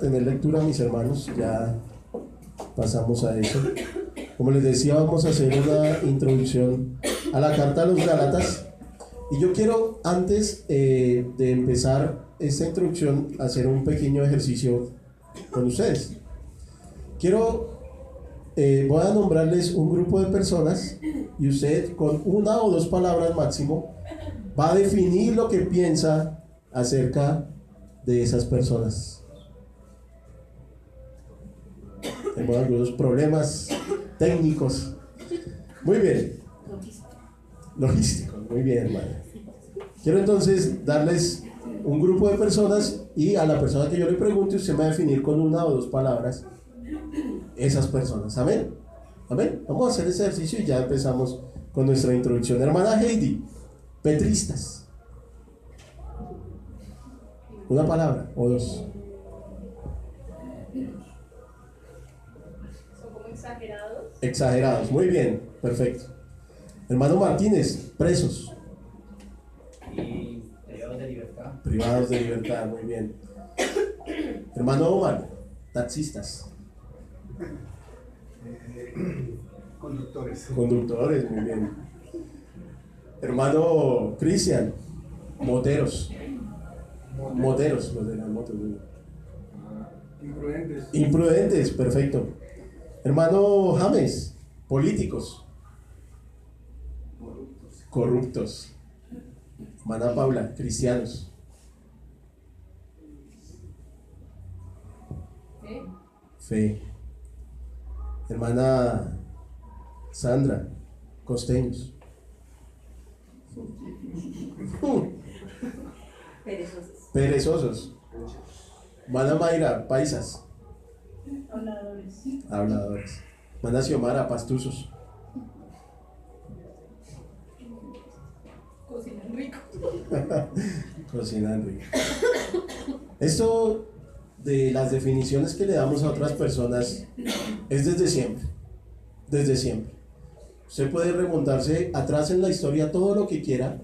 tener lectura, mis hermanos, ya pasamos a eso. Como les decía, vamos a hacer una introducción a la carta a los Gálatas. Y yo quiero, antes de empezar esta introducción, hacer un pequeño ejercicio con ustedes. Voy a nombrarles un grupo de personas y usted, con una o dos palabras máximo, va a definir lo que piensa acerca de esas personas. Tenemos algunos problemas técnicos. Muy bien. Logísticos, muy bien, hermano. Quiero entonces darles un grupo de personas y a la persona que yo le pregunte, usted me va a definir con una o dos palabras esas personas. ¿Amén? ¿Amén? Vamos a hacer ese ejercicio y ya empezamos con nuestra introducción. Hermana Heidi, petristas. Una palabra o dos. Son como exagerados. Exagerados, muy bien, perfecto. Hermano Martínez, presos. Y privados de libertad. Privados de libertad, muy bien. Hermano Omar, taxistas. Conductores. Conductores, muy bien. Hermano Cristian, moteros. Moteros, los de las motos. Muy bien. Imprudentes. Imprudentes, perfecto. Hermano James, políticos. Corruptos. Hermana Paula, cristianos. ¿Sí? Fe. Hermana Sandra, costeños. Perezosos. Perezosos. Hermana Mayra, paisas. Habladores. Habladores. Hermana Xiomara, pastusos. Cocinan rico. Cocinan rico. Esto de las definiciones que le damos a otras personas es desde siempre. Desde siempre. Usted puede remontarse atrás en la historia todo lo que quiera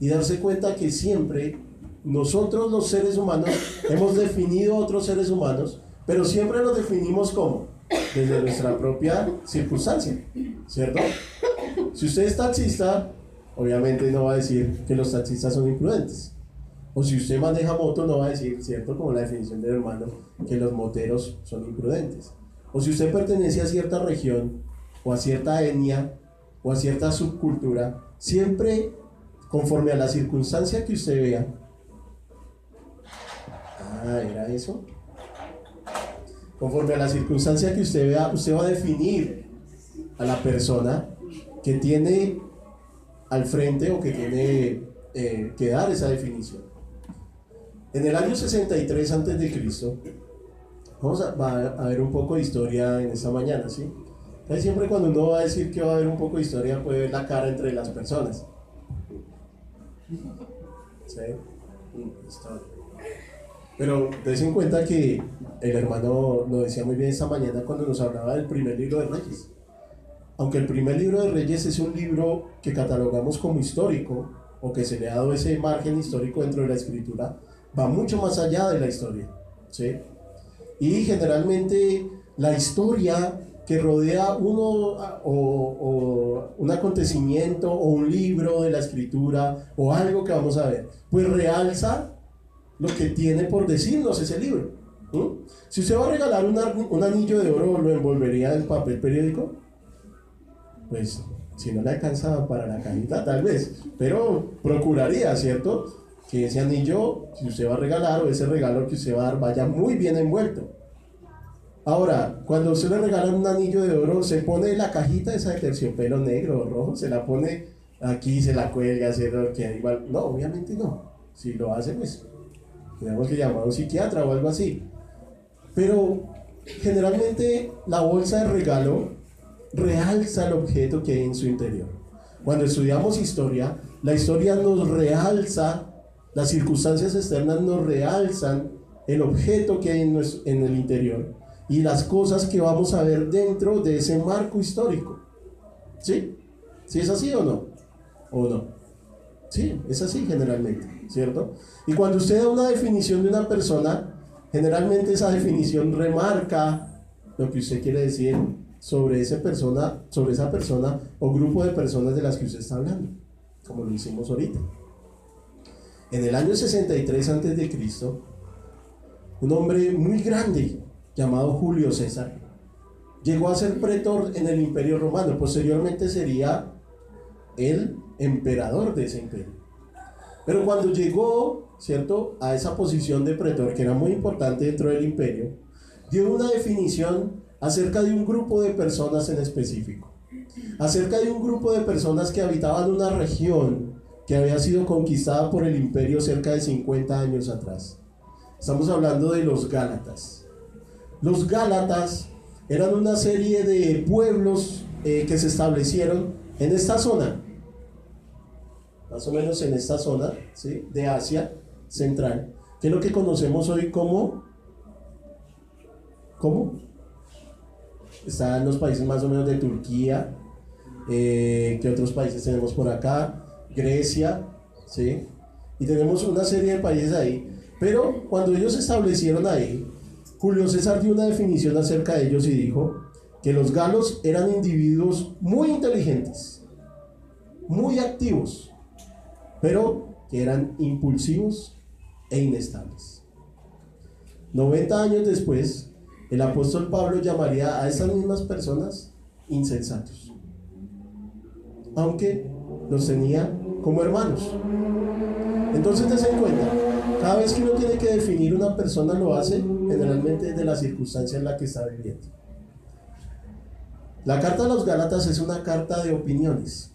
y darse cuenta que siempre nosotros los seres humanos hemos definido a otros seres humanos, pero siempre los definimos como desde nuestra propia circunstancia, ¿cierto? Si usted es taxista, obviamente no va a decir que los taxistas son imprudentes. O si usted maneja moto, no va a decir, ¿cierto? Como la definición del hermano, que los moteros son imprudentes. O si usted pertenece a cierta región, o a cierta etnia, o a cierta subcultura, siempre conforme a la circunstancia que usted vea. ¿Era eso? Conforme a la circunstancia que usted vea, usted va a definir a la persona que tiene al frente o que tiene que dar esa definición. En el año 63 a.C., vamos a ver un poco de historia en esta mañana, ¿sí? Casi siempre cuando uno va a decir que va a haber un poco de historia, puede ver la cara entre las personas. ¿Sí? Historia. Pero des en cuenta que el hermano lo decía muy bien esta mañana cuando nos hablaba del primer libro de Reyes. Aunque el primer libro de Reyes es un libro que catalogamos como histórico, o que se le ha dado ese margen histórico dentro de la escritura, va mucho más allá de la historia, ¿sí? Y generalmente la historia que rodea un acontecimiento o un libro de la escritura o algo que vamos a ver, pues realza lo que tiene por decirnos ese libro. Si usted va a regalar un anillo de oro, ¿lo envolvería en papel periódico? Pues si no le alcanza para la cajita, tal vez, pero procuraría, ¿cierto?, que ese anillo, si usted va a regalar, o ese regalo que usted va a dar, vaya muy bien envuelto. Ahora, cuando usted le regala un anillo de oro, se pone la cajita esa de terciopelo negro o rojo, se la pone aquí, se la cuelga, se lo queda igual. No, obviamente no. Si lo hace, pues tenemos que llamar a un psiquiatra o algo así. Pero generalmente la bolsa de regalo realza el objeto que hay en su interior. Cuando estudiamos historia, la historia nos realza, las circunstancias externas nos realzan el objeto que hay en el interior y las cosas que vamos a ver dentro de ese marco histórico. ¿Sí? ¿Sí es así o no? ¿O no? Sí, es así generalmente, ¿cierto? Y cuando usted da una definición de una persona, Generalmente esa definición remarca lo que usted quiere decir sobre esa persona o grupo de personas de las que usted está hablando, como lo hicimos ahorita. En el año 63 a.C., un hombre muy grande llamado Julio César llegó a ser pretor en el Imperio Romano. Posteriormente sería el emperador de ese imperio. Pero cuando llegó, ¿cierto?, a esa posición de pretor, que era muy importante dentro del imperio, dio una definición acerca de un grupo de personas en específico, acerca de un grupo de personas que habitaban una región que había sido conquistada por el imperio cerca de 50 años atrás. Estamos hablando de los Gálatas. Los Gálatas eran una serie de pueblos que se establecieron en esta zona, más o menos en esta zona, ¿sí?, de Asia Central, que es lo que conocemos hoy como están los países más o menos de Turquía, que otros países tenemos por acá, Grecia, ¿sí?, y tenemos una serie de países ahí. Pero cuando ellos se establecieron ahí, Julio César dio una definición acerca de ellos y dijo que los galos eran individuos muy inteligentes, muy activos, pero que eran impulsivos e inestables. 90 años después, el apóstol Pablo llamaría a esas mismas personas insensatos, aunque los tenía como hermanos. Entonces, des en cuenta, cada vez que uno tiene que definir una persona, lo hace generalmente desde la circunstancia en la que está viviendo. La carta de los Gálatas es una carta de opiniones.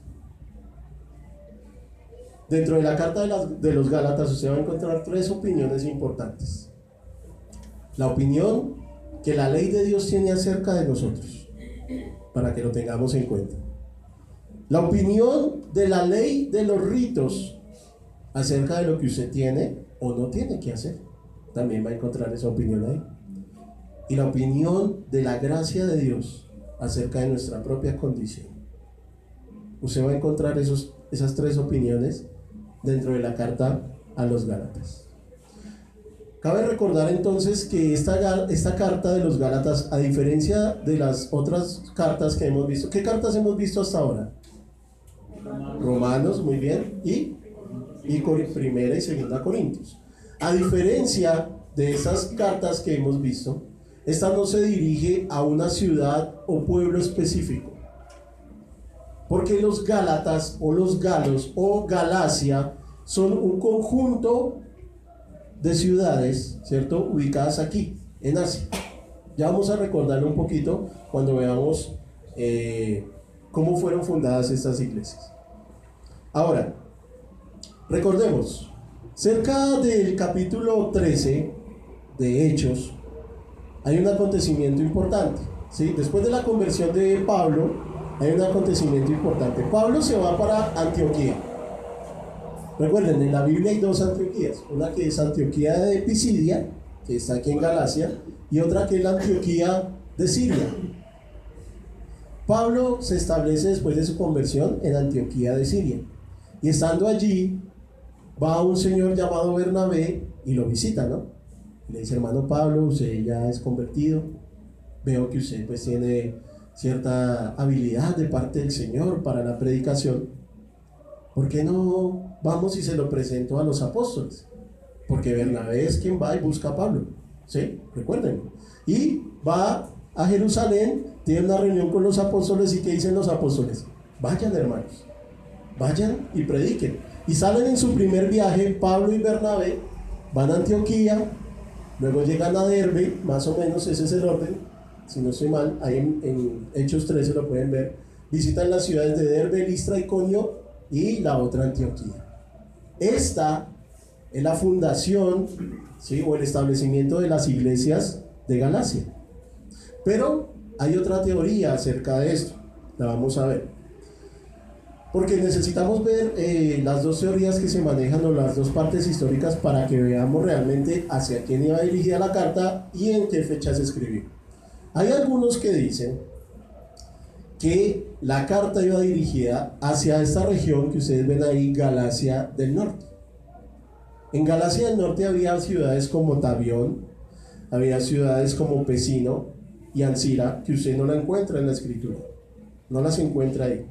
Dentro de la carta de los Gálatas usted va a encontrar 3 opiniones importantes. La opinión que la ley de Dios tiene acerca de nosotros, para que lo tengamos en cuenta. La opinión de la ley de los ritos acerca de lo que usted tiene o no tiene que hacer. También va a encontrar esa opinión ahí. Y la opinión de la gracia de Dios acerca de nuestra propia condición. Usted va a encontrar esas 3 opiniones dentro de la carta a los Gálatas. Cabe recordar entonces que esta carta de los Gálatas, a diferencia de las otras cartas que hemos visto, ¿qué cartas hemos visto hasta ahora? Romanos, muy bien, y Primera y Segunda Corintios. A diferencia de esas cartas que hemos visto, esta no se dirige a una ciudad o pueblo específico, porque los Gálatas o los galos o Galacia son un conjunto de ciudades, ¿cierto?, ubicadas aquí, en Asia. Ya vamos a recordarlo un poquito cuando veamos cómo fueron fundadas estas iglesias. Ahora, recordemos, cerca del capítulo 13 de Hechos, hay un acontecimiento importante, ¿sí? Después de la conversión de Pablo, hay un acontecimiento importante. Pablo se va para Antioquía. Recuerden, en la Biblia hay 2 Antioquías, una que es Antioquía de Pisidia, que está aquí en Galacia, y otra que es la Antioquía de Siria. Pablo se establece después de su conversión en Antioquía de Siria, y estando allí, va un señor llamado Bernabé y lo visita, ¿no? Le dice: hermano Pablo, usted ya es convertido, veo que usted pues tiene cierta habilidad de parte del Señor para la predicación. ¿Por qué no vamos y se lo presento a los apóstoles? Porque Bernabé es quien va y busca a Pablo, ¿sí? Recuerden. Y va a Jerusalén, tiene una reunión con los apóstoles, y ¿qué dicen los apóstoles? Vayan, hermanos, vayan y prediquen. Y salen en su primer viaje. Pablo y Bernabé van a Antioquía, luego llegan a Derbe, más o menos ese es el orden, si no estoy mal, ahí en Hechos 13 lo pueden ver. Visitan las ciudades de Derbe, Listra, Iconio y la otra Antioquía. Esta es la fundación, ¿sí?, o el establecimiento de las iglesias de Galacia. Pero hay otra teoría acerca de esto, la vamos a ver, porque necesitamos ver las 2 teorías que se manejan, o las 2 partes históricas, para que veamos realmente hacia quién iba dirigida la carta y en qué fecha se escribió. Hay algunos que dicen que la carta iba dirigida hacia esta región que ustedes ven ahí, Galacia del Norte. En Galacia del Norte había ciudades como Tabión, había ciudades como Pesino y Ancira, que usted no la encuentra en la escritura, no las encuentra ahí,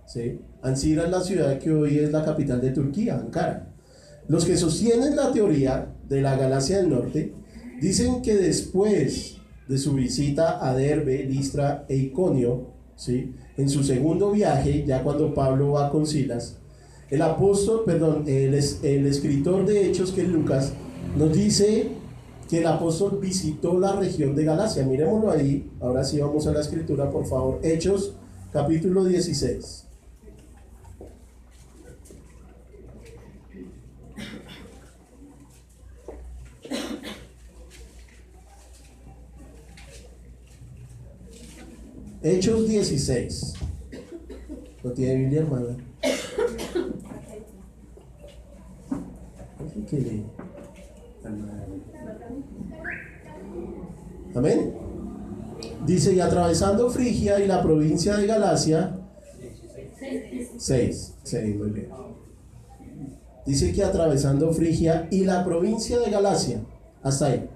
¿sí? Ancira es la ciudad que hoy es la capital de Turquía, Ankara. Los que sostienen la teoría de la Galacia del Norte dicen que después de su visita a Derbe, Listra e Iconio, ¿sí?, en su segundo viaje, ya cuando Pablo va con Silas, el escritor de Hechos, que es Lucas, nos dice que el apóstol visitó la región de Galacia. Miremoslo ahí. Ahora sí vamos a la escritura, por favor. Hechos, capítulo 16. Hechos 16. ¿No tiene Biblia, hermana? ¿Qué lee? Amén. Dice, y atravesando Frigia y la provincia de Galacia, 6, muy bien. Dice que atravesando Frigia y la provincia de Galacia, hasta ahí.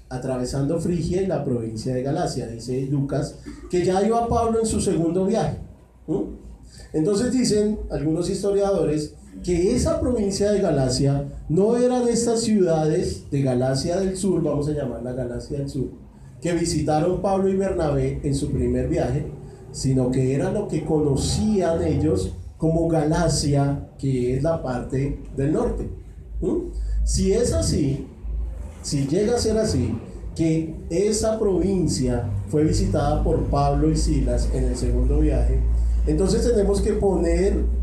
Atravesando Frigia y la provincia de Galacia, dice Lucas, que ya iba Pablo en su segundo viaje. Entonces dicen algunos historiadores que esa provincia de Galacia no era de estas ciudades de Galacia del Sur, vamos a llamarla Galacia del Sur, que visitaron Pablo y Bernabé en su primer viaje, sino que era lo que conocían ellos como Galacia, que es la parte del norte. Si es así, si llega a ser así, que esa provincia fue visitada por Pablo y Silas en el segundo viaje, entonces tenemos que poner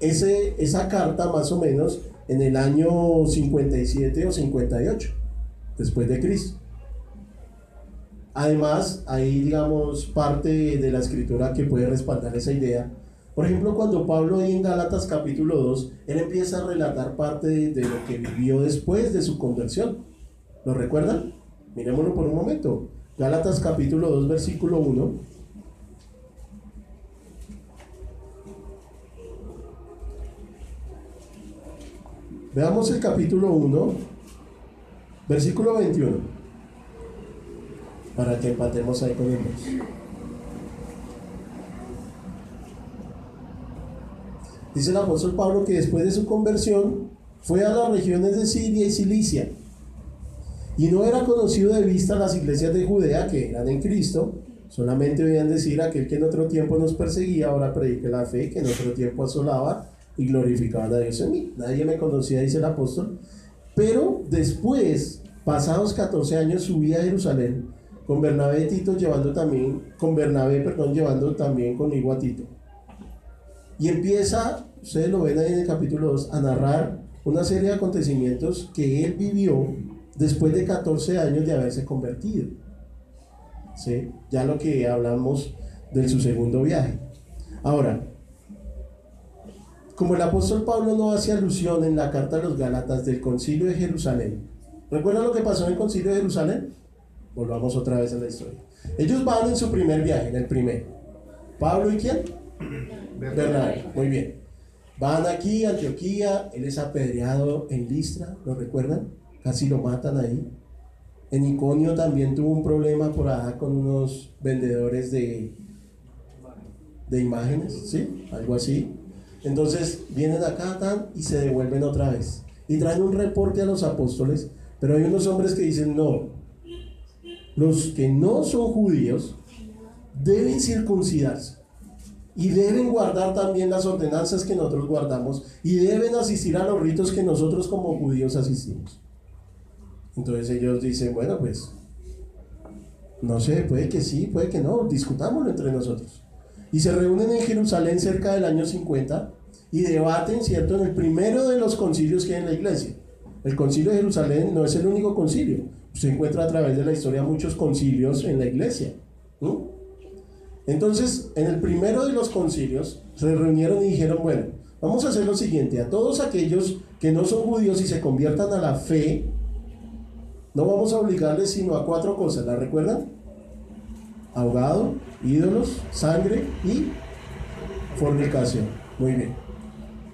esa carta más o menos en el año 57 o 58 después de Cristo. Además, hay, digamos, parte de la escritura que puede respaldar esa idea. Por ejemplo, cuando Pablo ahí en Gálatas capítulo 2, él empieza a relatar parte de lo que vivió después de su conversión. ¿Lo recuerdan? Miremoslo por un momento. Gálatas capítulo 2, versículo 1. Veamos el capítulo 1, versículo 21, para que empatemos ahí con el 2. Dice el apóstol Pablo que después de su conversión fue a las regiones de Siria y Cilicia, y no era conocido de vista las iglesias de Judea que eran en Cristo, solamente oían decir: aquel que en otro tiempo nos perseguía, ahora predique la fe, que en otro tiempo asolaba y glorificaban a Dios en mí. Nadie me conocía, dice el apóstol. Pero después, pasados 14 años, subí a Jerusalén con Bernabé llevando también conmigo a Tito. Y empieza, ustedes lo ven ahí en el capítulo 2, a narrar una serie de acontecimientos que él vivió después de 14 años de haberse convertido. ¿Sí? Ya lo que hablamos de su segundo viaje. Ahora, como el apóstol Pablo no hace alusión en la carta a los Gálatas del concilio de Jerusalén, ¿recuerdan lo que pasó en el concilio de Jerusalén? Volvamos otra vez a la historia. Ellos van en su primer viaje, en el primero. ¿Pablo y quién? Bernabé. Muy bien. Van aquí a Antioquía, él es apedreado en Listra, ¿lo recuerdan? Casi lo matan ahí. En Iconio también tuvo un problema por allá con unos vendedores de imágenes, ¿sí? Algo así. Entonces vienen acá y se devuelven otra vez y traen un reporte a los apóstoles, pero hay unos hombres que dicen: no, los que no son judíos deben circuncidarse y deben guardar también las ordenanzas que nosotros guardamos y deben asistir a los ritos que nosotros como judíos asistimos. Entonces ellos dicen: bueno, pues no sé, puede que sí, puede que no, discutámoslo entre nosotros. Y se reúnen en Jerusalén cerca del año 50 y debaten, ¿cierto?, en el primero de los concilios que hay en la iglesia. El concilio de Jerusalén no es el único concilio. Usted encuentra a través de la historia muchos concilios en la iglesia. Entonces, en el primero de los concilios se reunieron y dijeron: bueno, vamos a hacer lo siguiente: a todos aquellos que no son judíos y se conviertan a la fe, no vamos a obligarles sino a 4 cosas. ¿La recuerdan? Ahogado, ídolos, sangre y fornicación. Muy bien.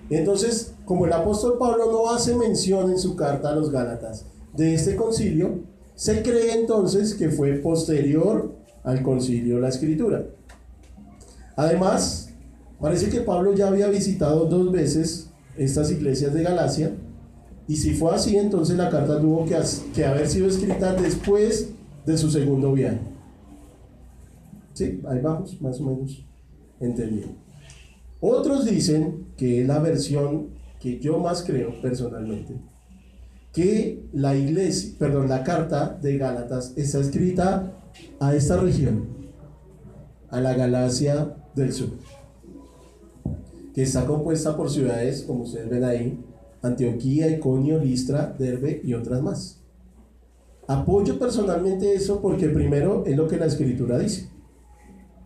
Entonces, como el apóstol Pablo no hace mención en su carta a los Gálatas de este concilio, se cree entonces que fue posterior al concilio la escritura. Además, parece que Pablo ya había visitado 2 veces estas iglesias de Galacia, y si fue así, entonces la carta tuvo que haber sido escrita después de su segundo viaje. Sí, ahí vamos, más o menos entendido. Otros dicen que es la versión que yo más creo personalmente, que la carta de Gálatas está escrita a esta región, a la Galacia del Sur, que está compuesta por ciudades, como ustedes ven ahí, Antioquía, Iconio, Listra, Derbe y otras más. Apoyo personalmente eso porque primero es lo que la escritura dice,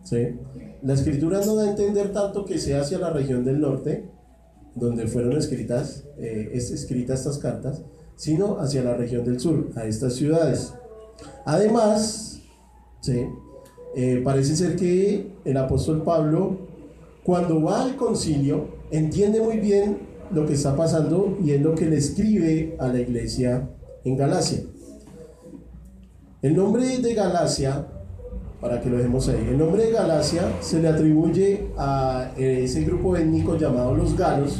¿sí? La escritura no da a entender tanto que sea hacia la región del norte, donde fueron escritas estas cartas, sino hacia la región del sur, a estas ciudades. Además, ¿sí? Parece ser que el apóstol Pablo, cuando va al concilio, entiende muy bien lo que está pasando y es lo que le escribe a la iglesia en Galacia. El nombre de Galacia, para que lo dejemos ahí, el nombre de Galacia se le atribuye a ese grupo étnico llamado los galos,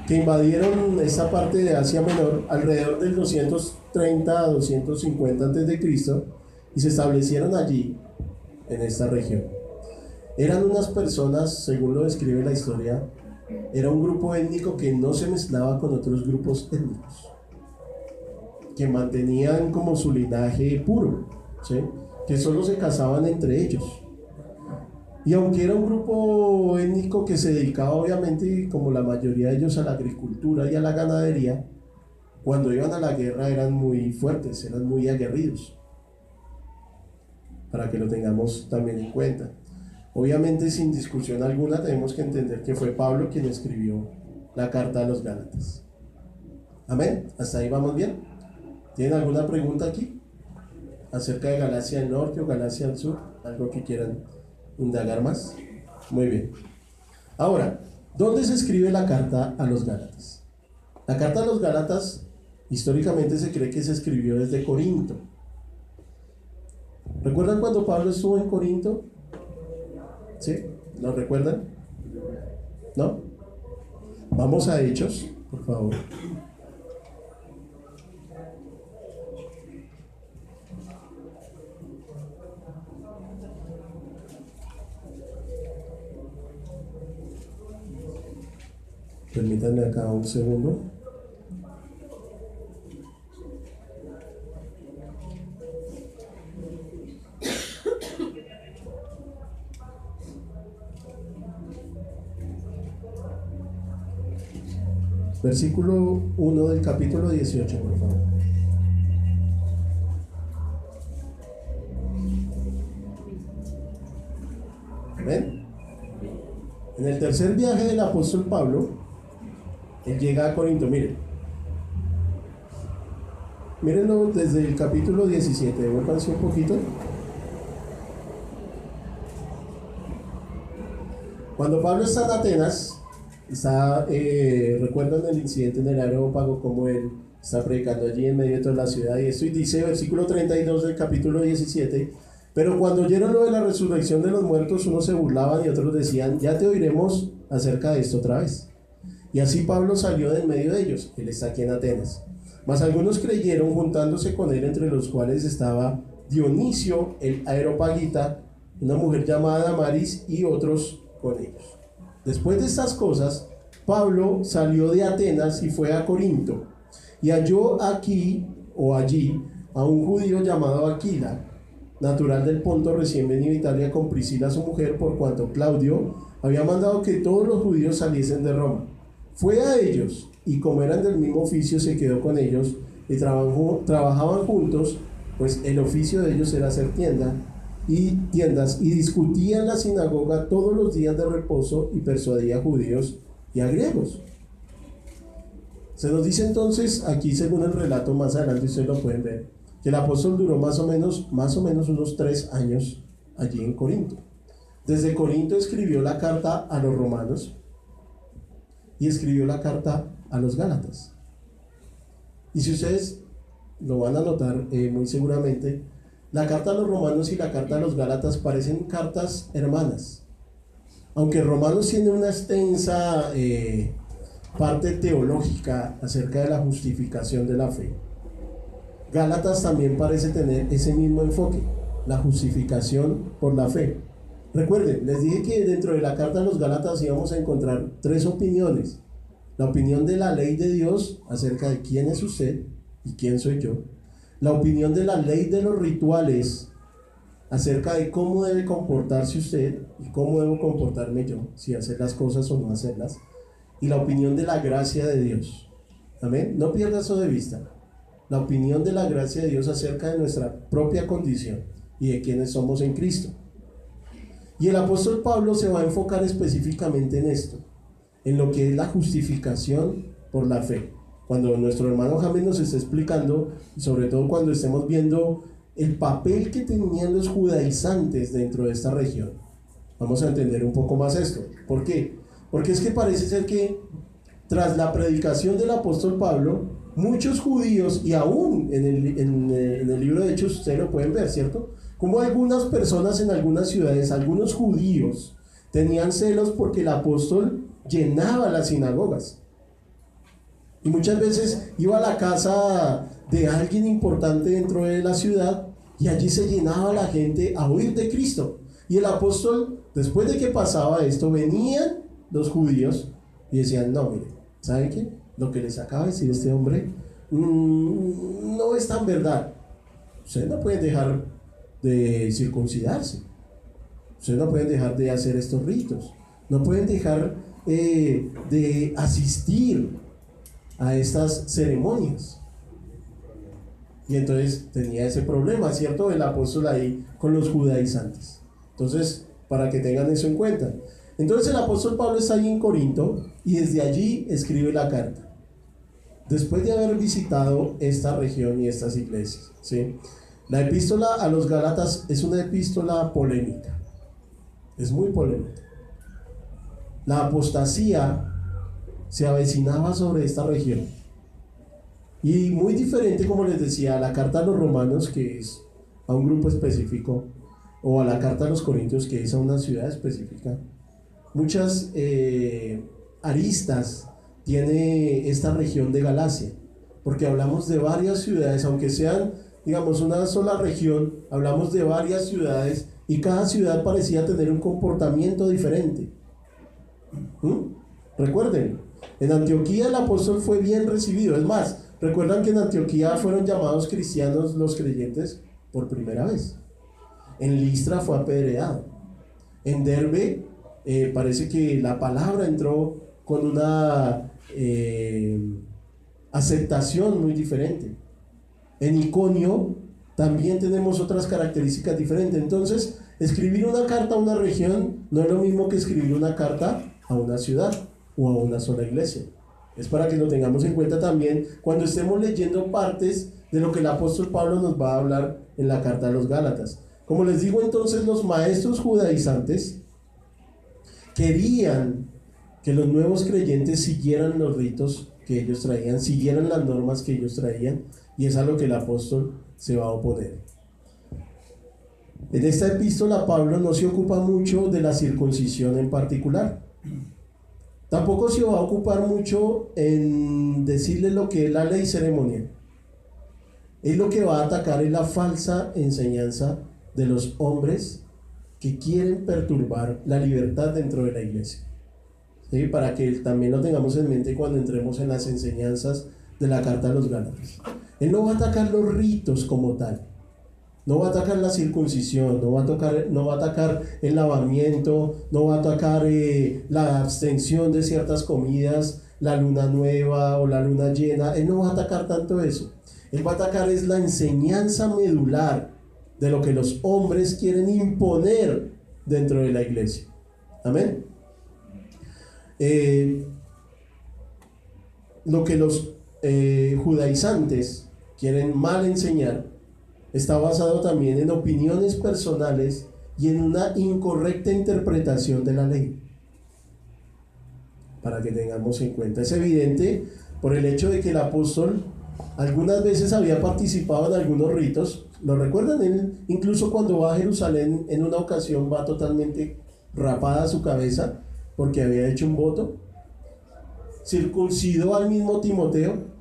que invadieron esta parte de Asia Menor alrededor del 230 a 250 a.C. y se establecieron allí, en esta región. Eran unas personas, según lo describe la historia, era un grupo étnico que no se mezclaba con otros grupos étnicos, que mantenían como su linaje puro, ¿sí? Que solo se casaban entre ellos. Y aunque era un grupo étnico que se dedicaba obviamente, como la mayoría de ellos, a la agricultura y a la ganadería, cuando iban a la guerra eran muy fuertes, eran muy aguerridos, para que lo tengamos también en cuenta. Obviamente, sin discusión alguna, tenemos que entender que fue Pablo quien escribió la carta a los Gálatas. Amén, ¿hasta ahí vamos bien? ¿Tienen alguna pregunta aquí acerca de Galacia del Norte o Galacia del Sur? ¿Algo que quieran indagar más? Muy bien. Ahora, ¿dónde se escribe la carta a los Gálatas? La carta a los Gálatas históricamente se cree que se escribió desde Corinto. ¿Recuerdan cuando Pablo estuvo en Corinto? ¿Sí? ¿Lo recuerdan? ¿No? Vamos a Hechos, por favor. Permítanme acá un segundo. Versículo 1 del capítulo 18, por favor. ¿Ven? En el tercer viaje del apóstol Pablo, él llega a Corinto. Mírenlo desde el capítulo 17, devuélvanse un poquito. Cuando Pablo está en Atenas, recuerdan el incidente en el Areópago, como él está predicando allí en medio de toda la ciudad, y esto, y dice versículo 32 del capítulo 17: pero cuando oyeron lo de la resurrección de los muertos, unos se burlaban y otros decían: ya te oiremos acerca de esto otra vez. Y así Pablo salió del medio de ellos. Él está aquí en Atenas. Mas algunos creyeron, juntándose con él, entre los cuales estaba Dionisio el Areopagita, una mujer llamada Damaris, y otros con ellos. Después de estas cosas, Pablo salió de Atenas y fue a Corinto, y halló aquí o allí a un judío llamado Aquila, natural del Ponto, recién venido a Italia con Priscila su mujer, por cuanto Claudio había mandado que todos los judíos saliesen de Roma. Fue a ellos, y como eran del mismo oficio, se quedó con ellos, y trabajaban juntos, pues el oficio de ellos era hacer tiendas, y discutía en la sinagoga todos los días de reposo, y persuadía a judíos y a griegos. Se nos dice entonces aquí, según el relato más adelante, ustedes lo pueden ver, que el apóstol duró más o menos unos 3 años allí en Corinto. Desde Corinto escribió la carta a los romanos y escribió la carta a los Gálatas. Y si ustedes lo van a notar muy seguramente, la carta a los Romanos y la carta a los Gálatas parecen cartas hermanas. Aunque Romanos tiene una extensa parte teológica acerca de la justificación de la fe, Gálatas también parece tener ese mismo enfoque, la justificación por la fe. Recuerden, les dije que dentro de la carta a los Gálatas íbamos a encontrar tres opiniones. La opinión de la ley de Dios acerca de quién es usted y quién soy yo. La opinión de la ley de los rituales acerca de cómo debe comportarse usted y cómo debo comportarme yo, si hacer las cosas o no hacerlas. Y la opinión de la gracia de Dios. Amén. No pierda eso de vista. La opinión de la gracia de Dios acerca de nuestra propia condición y de quiénes somos en Cristo. Y el apóstol Pablo se va a enfocar específicamente en esto, en lo que es la justificación por la fe. Cuando nuestro hermano James nos está explicando, y sobre todo cuando estemos viendo el papel que tenían los judaizantes dentro de esta región, vamos a entender un poco más esto. ¿Por qué? Porque es que parece ser que tras la predicación del apóstol Pablo, muchos judíos, y aún en el libro de Hechos ustedes lo pueden ver, ¿cierto? Como algunas personas en algunas ciudades, algunos judíos, tenían celos porque el apóstol llenaba las sinagogas. Y muchas veces iba a la casa de alguien importante dentro de la ciudad y allí se llenaba la gente a oír de Cristo. Y el apóstol, después de que pasaba esto, venían los judíos y decían: no, mire, ¿saben qué? Lo que les acaba de decir este hombre no es tan verdad. Ustedes no pueden dejar de circuncidarse. Ustedes no pueden dejar de hacer estos ritos. No pueden dejar de asistir a estas ceremonias. Y entonces tenía ese problema, ¿cierto? El apóstol ahí con los judaizantes. Entonces, para que tengan eso en cuenta. Entonces el apóstol Pablo está ahí en Corinto y desde allí escribe la carta. Después de haber visitado esta región y estas iglesias, ¿sí? La epístola a los Gálatas es una epístola polémica. Es muy polémica. La apostasía se avecinaba sobre esta región. Y muy diferente, como les decía, a la carta a los Romanos, que es a un grupo específico, o a la carta a los Corintios, que es a una ciudad específica. Muchas aristas tiene esta región de Galacia, porque hablamos de varias ciudades, aunque sean, digamos, una sola región, hablamos de varias ciudades y cada ciudad parecía tener un comportamiento diferente. Recuerden, en Antioquía el apóstol fue bien recibido. Es más, recuerdan que en Antioquía fueron llamados cristianos los creyentes por primera vez. En Listra fue apedreado. En Derbe parece que la palabra entró con una aceptación muy diferente. En Iconio también tenemos otras características diferentes. Entonces, escribir una carta a una región no es lo mismo que escribir una carta a una ciudad o a una sola iglesia. Es para que lo tengamos en cuenta también cuando estemos leyendo partes de lo que el apóstol Pablo nos va a hablar en la carta a los Gálatas. Como les digo, entonces los maestros judaizantes querían que los nuevos creyentes siguieran los ritos que ellos traían, siguieran las normas que ellos traían, y es a lo que el apóstol se va a oponer. En esta epístola Pablo no se ocupa mucho de la circuncisión en particular. Tampoco se va a ocupar mucho en decirle lo que es la ley ceremonial. Él lo que va a atacar es la falsa enseñanza de los hombres que quieren perturbar la libertad dentro de la iglesia. ¿Sí? Para que también lo tengamos en mente cuando entremos en las enseñanzas de la carta a los Gálatas. Él no va a atacar los ritos como tal. No va a atacar la circuncisión, no va a atacar el lavamiento, no va a atacar la abstención de ciertas comidas, la luna nueva o la luna llena. Él no va a atacar tanto eso. Él va a atacar es la enseñanza medular de lo que los hombres quieren imponer dentro de la iglesia. Amén. Lo que los judaizantes quieren mal enseñar está basado también en opiniones personales y en una incorrecta interpretación de la ley. Para que tengamos en cuenta, es evidente por el hecho de que el apóstol algunas veces había participado en algunos ritos. ¿Lo recuerdan? Él, incluso cuando va a Jerusalén, en una ocasión va totalmente rapada su cabeza porque había hecho un voto. Circuncidó al mismo Timoteo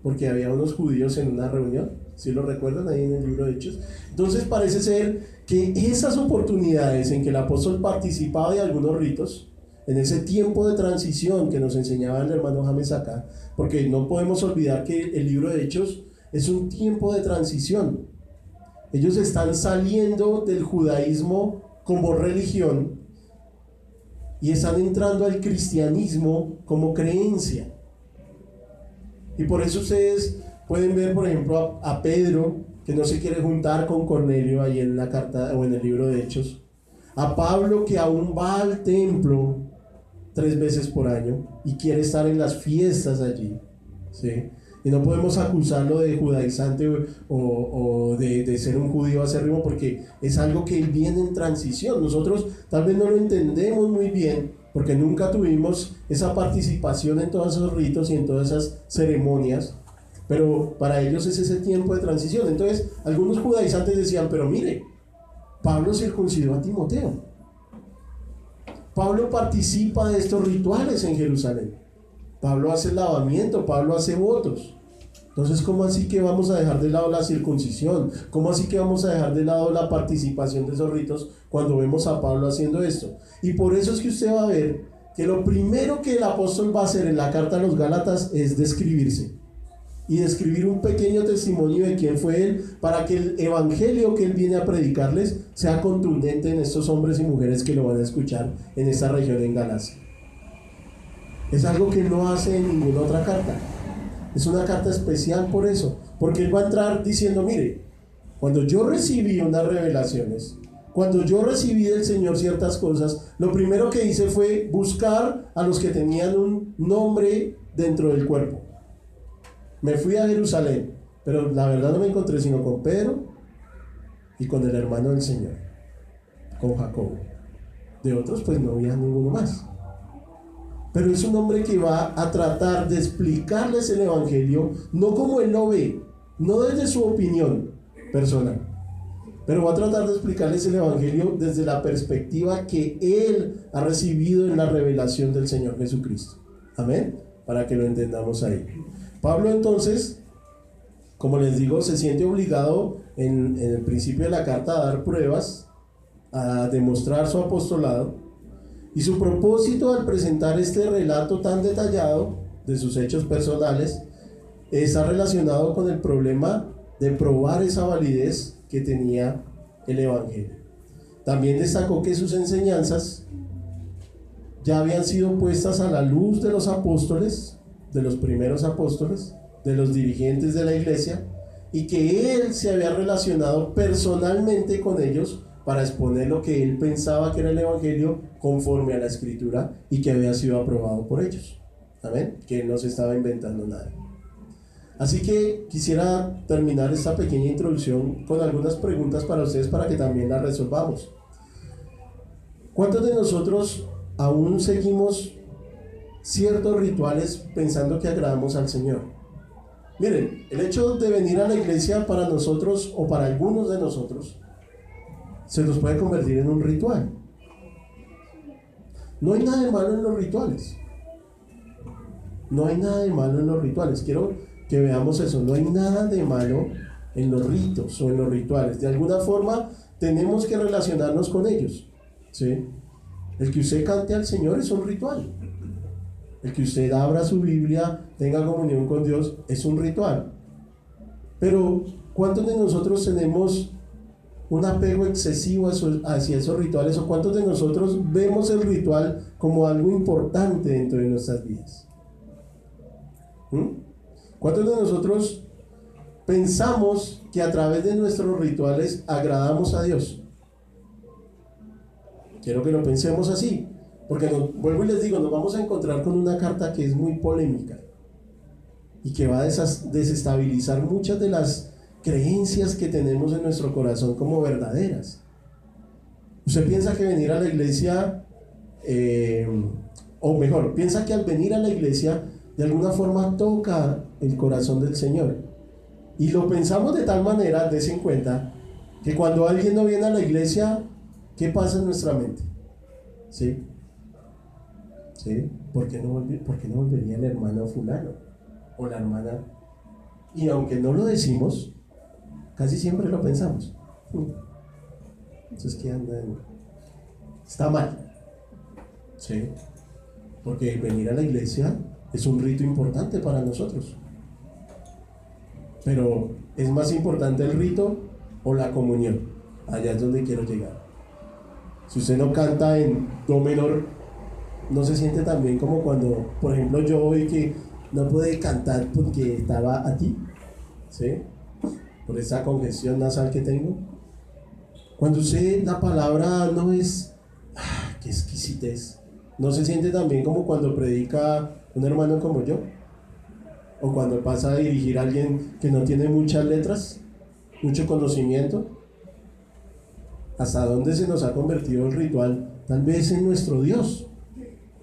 porque había unos judíos en una reunión. ¿Sí lo recuerdan ahí en el libro de Hechos? Entonces parece ser que esas oportunidades en que el apóstol participaba de algunos ritos, en ese tiempo de transición que nos enseñaba el hermano James acá, porque no podemos olvidar que el libro de Hechos es un tiempo de transición. Ellos están saliendo del judaísmo como religión y están entrando al cristianismo como creencia. Y por eso ustedes pueden ver, por ejemplo, a Pedro, que no se quiere juntar con Cornelio ahí en la carta o en el libro de Hechos. A Pablo, que aún va al templo 3 veces por año y quiere estar en las fiestas allí, ¿sí? Y no podemos acusarlo de judaizante o de ser un judío acérrimo, porque es algo que viene en transición. Nosotros tal vez no lo entendemos muy bien porque nunca tuvimos esa participación en todos esos ritos y en todas esas ceremonias, pero para ellos es ese tiempo de transición. Entonces algunos judaizantes decían, pero mire, Pablo circuncidó a Timoteo, Pablo participa de estos rituales en Jerusalén, Pablo hace lavamiento, Pablo hace votos. Entonces, ¿cómo así que vamos a dejar de lado la circuncisión? ¿Cómo así que vamos a dejar de lado la participación de esos ritos cuando vemos a Pablo haciendo esto? Y por eso es que usted va a ver que lo primero que el apóstol va a hacer en la carta a los Gálatas es describirse y describir un pequeño testimonio de quién fue él, para que el evangelio que él viene a predicarles sea contundente en estos hombres y mujeres que lo van a escuchar en esta región en Galacia. Es algo que no hace en ninguna otra carta. Es una carta especial por eso, porque él va a entrar diciendo, mire, cuando yo recibí unas revelaciones, cuando yo recibí del Señor ciertas cosas, lo primero que hice fue buscar a los que tenían un nombre dentro del cuerpo. Me fui a Jerusalén, pero la verdad no me encontré sino con Pedro y con el hermano del Señor, con Jacobo. De otros pues no había ninguno más. Pero es un hombre que va a tratar de explicarles el evangelio, no como él lo ve, no desde su opinión personal, pero va a tratar de explicarles el evangelio desde la perspectiva que él ha recibido en la revelación del Señor Jesucristo. Amén, para que lo entendamos ahí. Pablo entonces, como les digo, se siente obligado en el principio de la carta a dar pruebas, a demostrar su apostolado. Y su propósito al presentar este relato tan detallado de sus hechos personales está relacionado con el problema de probar esa validez que tenía el evangelio. También destacó que sus enseñanzas ya habían sido puestas a la luz de los apóstoles, de los primeros apóstoles, de los dirigentes de la iglesia, y que él se había relacionado personalmente con ellos para exponer lo que él pensaba que era el evangelio conforme a la escritura y que había sido aprobado por ellos. Amén, que él no se estaba inventando nada. Así que quisiera terminar esta pequeña introducción con algunas preguntas para ustedes, para que también las resolvamos. ¿Cuántos de nosotros aún seguimos ciertos rituales pensando que agradamos al Señor? Miren, el hecho de venir a la iglesia para nosotros, o para algunos de nosotros, se nos puede convertir en un ritual. No hay nada de malo en los rituales. No hay nada de malo en los rituales. Quiero que veamos eso. No hay nada de malo en los ritos o en los rituales. De alguna forma tenemos que relacionarnos con ellos, ¿sí? El que usted cante al Señor es un ritual. El que usted abra su Biblia, tenga comunión con Dios, es un ritual. Pero ¿cuántos de nosotros tenemos un apego excesivo hacia esos rituales? ¿O cuántos de nosotros vemos el ritual como algo importante dentro de nuestras vidas? ¿Cuántos de nosotros pensamos que a través de nuestros rituales agradamos a Dios? Quiero que lo pensemos así, porque vuelvo y les digo, nos vamos a encontrar con una carta que es muy polémica y que va a desestabilizar muchas de las creencias que tenemos en nuestro corazón como verdaderas. Usted piensa que venir a la iglesia, o mejor, piensa que al venir a la iglesia de alguna forma toca el corazón del Señor. Y lo pensamos de tal manera, des en cuenta, que cuando alguien no viene a la iglesia, ¿qué pasa en nuestra mente? ¿Sí? ¿Sí? ¿Por qué no volvería el hermano fulano? O la hermana. Y aunque no lo decimos, casi siempre lo pensamos. Entonces, ¿qué anda? Está mal. ¿Sí? Porque venir a la iglesia es un rito importante para nosotros. Pero ¿es más importante el rito o la comunión? Allá es donde quiero llegar. Si usted no canta en do menor, no se siente tan bien como cuando, por ejemplo, yo hoy que no pude cantar porque estaba a ti, ¿sí? Por esa congestión nasal que tengo. Cuando usted la palabra no es, qué exquisitez, no se siente tan bien como cuando predica un hermano como yo, o cuando pasa a dirigir a alguien que no tiene muchas letras, mucho conocimiento. ¿Hasta dónde se nos ha convertido el ritual? Tal vez en nuestro Dios.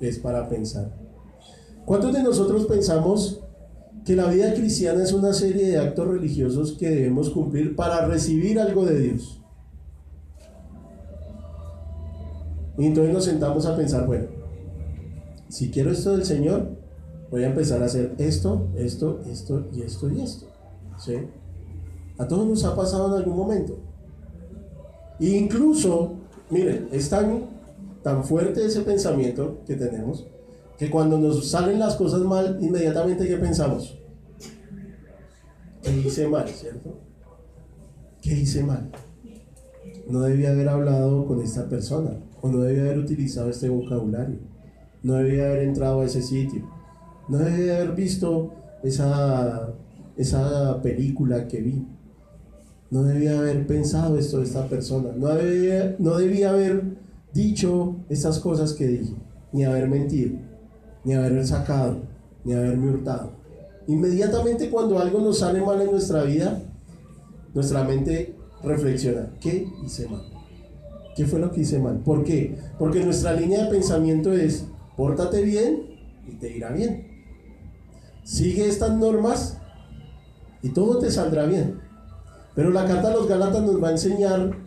Es para pensar. ¿Cuántos de nosotros pensamos que la vida cristiana es una serie de actos religiosos que debemos cumplir para recibir algo de Dios? Y entonces nos sentamos a pensar, bueno, si quiero esto del Señor, voy a empezar a hacer esto y esto. ¿Sí? A todos nos ha pasado en algún momento. E incluso, miren, es tan fuerte ese pensamiento que tenemos, que cuando nos salen las cosas mal, inmediatamente ¿qué pensamos? ¿Qué hice mal, cierto? ¿Qué hice mal? No debía haber hablado con esta persona, o no debía haber utilizado este vocabulario, no debía haber entrado a ese sitio, no debía haber visto esa película que vi, no debía haber pensado esto de esta persona, no debía haber dicho estas cosas que dije, ni haber mentido, ni haber sacado, ni haberme hurtado. Inmediatamente cuando algo nos sale mal en nuestra vida, nuestra mente reflexiona, ¿qué hice mal? ¿Qué fue lo que hice mal? ¿Por qué? Porque nuestra línea de pensamiento es, pórtate bien y te irá bien. Sigue estas normas y todo te saldrá bien. Pero la carta a los Gálatas nos va a enseñar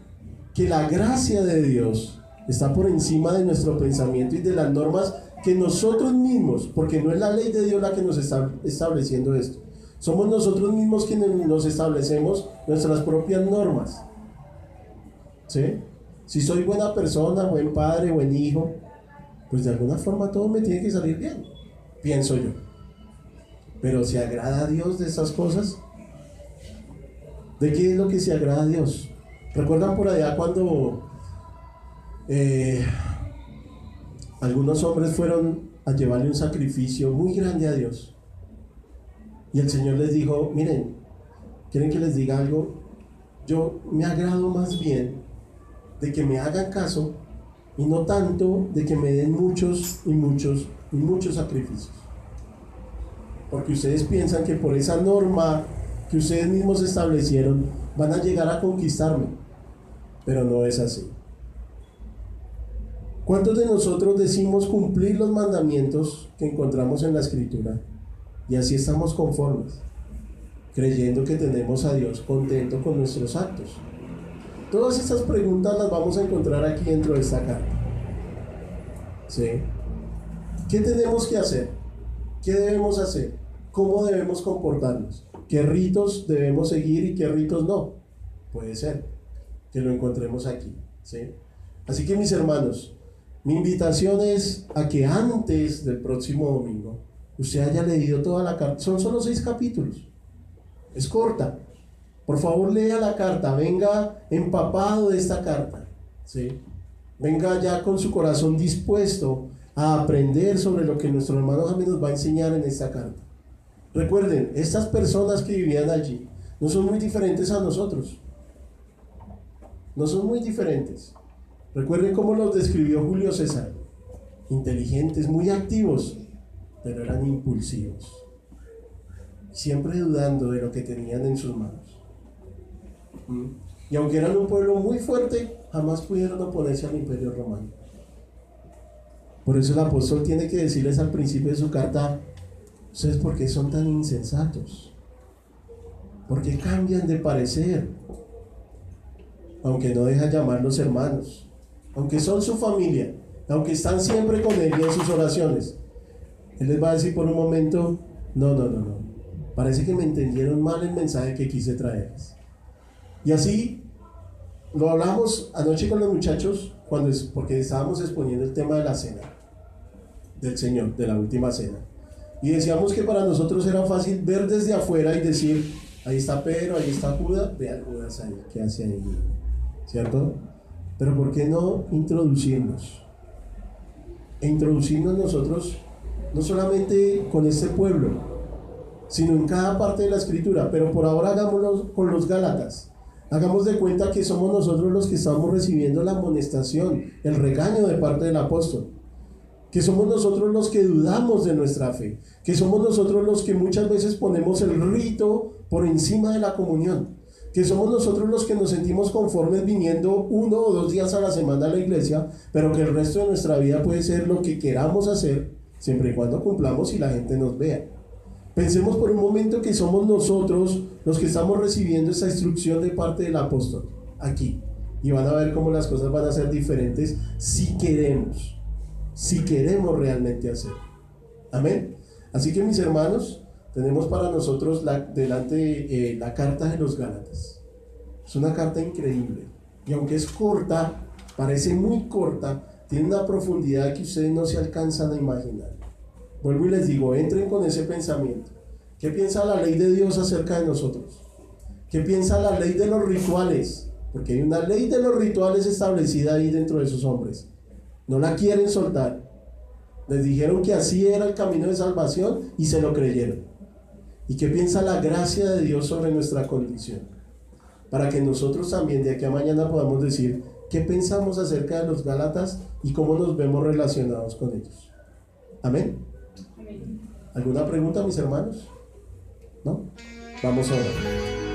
que la gracia de Dios está por encima de nuestro pensamiento y de las normas que nosotros mismos, porque no es la ley de Dios la que nos está estableciendo esto, somos nosotros mismos quienes nos establecemos nuestras propias normas. ¿Sí? Si soy buena persona, buen padre, buen hijo, pues de alguna forma todo me tiene que salir bien, pienso yo. Pero ¿se agrada a Dios de esas cosas? ¿De qué es lo que se agrada a Dios? ¿Recuerdan por allá cuando algunos hombres fueron a llevarle un sacrificio muy grande a Dios? Y el Señor les dijo, miren, ¿quieren que les diga algo? Yo me agrado más bien de que me hagan caso y no tanto de que me den muchos sacrificios. Porque ustedes piensan que por esa norma que ustedes mismos establecieron van a llegar a conquistarme, pero no es así. ¿Cuántos de nosotros decimos cumplir los mandamientos que encontramos en la Escritura y así estamos conformes, creyendo que tenemos a Dios contento con nuestros actos? Todas estas preguntas las vamos a encontrar aquí dentro de esta carta. ¿Sí? ¿Qué tenemos que hacer? ¿Qué debemos hacer? ¿Cómo debemos comportarnos? ¿Qué ritos debemos seguir y qué ritos no? Puede ser que lo encontremos aquí. ¿Sí? Así que mis hermanos, mi invitación es a que antes del próximo domingo usted haya leído toda la carta. Son solo 6 capítulos. Es corta. Por favor, lea la carta. Venga empapado de esta carta. ¿Sí? Venga ya con su corazón dispuesto a aprender sobre lo que nuestro hermano Jaime nos va a enseñar en esta carta. Recuerden, estas personas que vivían allí no son muy diferentes a nosotros. No son muy diferentes. Recuerden cómo los describió Julio César. Inteligentes, muy activos, pero eran impulsivos. Siempre dudando de lo que tenían en sus manos. Y aunque eran un pueblo muy fuerte, jamás pudieron oponerse al Imperio Romano. Por eso el apóstol tiene que decirles al principio de su carta, ¿Ustedes por qué son tan insensatos? ¿Por qué cambian de parecer? Aunque no dejan llamarlos hermanos, aunque son su familia, aunque están siempre con él y en sus oraciones, él les va a decir por un momento: no, parece que me entendieron mal el mensaje que quise traerles. Y así lo hablamos anoche con los muchachos porque estábamos exponiendo el tema de la cena del Señor, de la última cena, y decíamos que para nosotros era fácil ver desde afuera y decir: ahí está Pedro, ahí está Judas, vean Judas ahí, ¿qué hace ahí? ¿Cierto? Pero ¿por qué no introducirnos? E introducirnos nosotros, no solamente con este pueblo, sino en cada parte de la Escritura. Pero por ahora hagámoslo con los Gálatas. Hagamos de cuenta que somos nosotros los que estamos recibiendo la amonestación, el regaño de parte del apóstol. Que somos nosotros los que dudamos de nuestra fe. Que somos nosotros los que muchas veces ponemos el rito por encima de la comunión. Que somos nosotros los que nos sentimos conformes viniendo 1 o 2 días a la semana a la iglesia, pero que el resto de nuestra vida puede ser lo que queramos hacer, siempre y cuando cumplamos y la gente nos vea. Pensemos por un momento que somos nosotros los que estamos recibiendo esa instrucción de parte del apóstol aquí, y van a ver cómo las cosas van a ser diferentes si queremos realmente hacer. Amén. Así que, mis hermanos, tenemos para nosotros delante la carta de los Gálatas. Es una carta increíble, y aunque es corta, parece muy corta, tiene una profundidad que ustedes no se alcanzan a imaginar. Vuelvo y les digo, entren con ese pensamiento. ¿Qué piensa la ley de Dios acerca de nosotros? ¿Qué piensa la ley de los rituales? Porque hay una ley de los rituales establecida ahí dentro de esos hombres. No la quieren soltar. Les dijeron que así era el camino de salvación y se lo creyeron. ¿Y qué piensa la gracia de Dios sobre nuestra condición? Para que nosotros también de aquí a mañana podamos decir qué pensamos acerca de los Gálatas y cómo nos vemos relacionados con ellos. Amén. Amén. ¿Alguna pregunta, mis hermanos? ¿No? Vamos a orar.